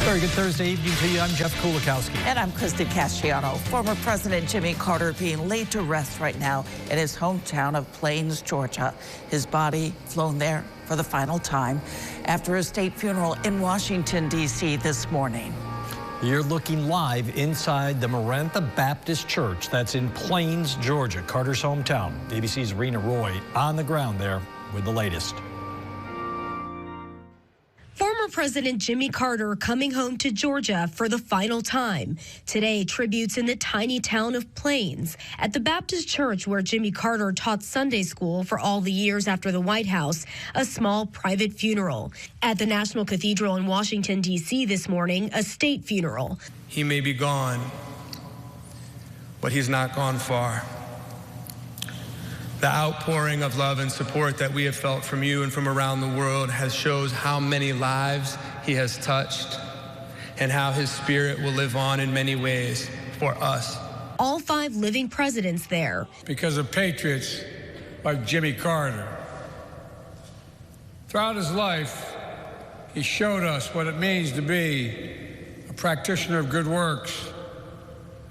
Very good Thursday evening to you. I'm Jeff Kulikowski. And I'm Kristen Casciano. Former President Jimmy Carter being laid to rest right now in his hometown of Plains, Georgia. His body flown there for the final time after a state funeral in Washington, D.C. this morning. You're looking live inside the Marantha Baptist Church. That's in Plains, Georgia, Carter's hometown. ABC's Rena Roy on the ground there with the latest. Former President Jimmy Carter coming home to Georgia for the final time. Today, tributes in the tiny town of Plains at the Baptist church where Jimmy Carter taught Sunday school for all the years after the White House, a small private funeral. At the National Cathedral in Washington, D.C. this morning, a state funeral. He may be gone, but he's not gone far. The outpouring of love and support that we have felt from you and from around the world shows how many lives he has touched and how his spirit will live on in many ways for us. All 5 living presidents there. Because of patriots like Jimmy Carter. Throughout his life, he showed us what it means to be a practitioner of good works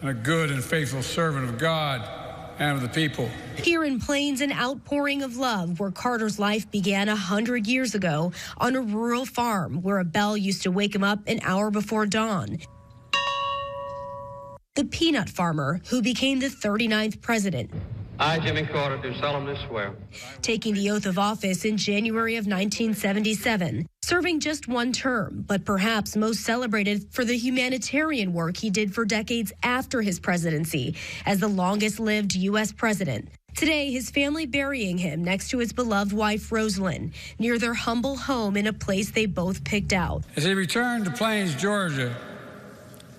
and a good and faithful servant of God and of the people. Here in Plains, an outpouring of love where Carter's life began 100 years ago on a rural farm where a bell used to wake him up an hour before dawn. The peanut farmer who became the 39th president. I, Jimmy Carter, do solemnly swear. Taking the oath of office in January of 1977, serving just 1 term, but perhaps most celebrated for the humanitarian work he did for decades after his presidency as the longest-lived U.S. president. Today, his family burying him next to his beloved wife, Rosalind, near their humble home in a place they both picked out. As he returned to Plains, Georgia,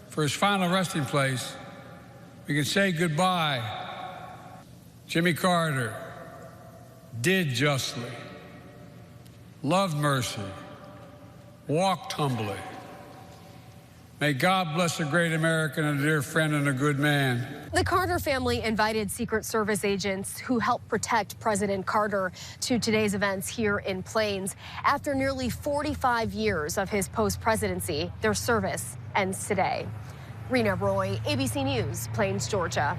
for his final resting place, we can say goodbye. Jimmy Carter did justly, loved mercy, walked humbly. May God bless a great American, a dear friend, and a good man. The Carter family invited Secret Service agents who helped protect President Carter to today's events here in Plains. After nearly 45 years of his post-presidency, their service ends today. Rena Roy, ABC News, Plains, Georgia.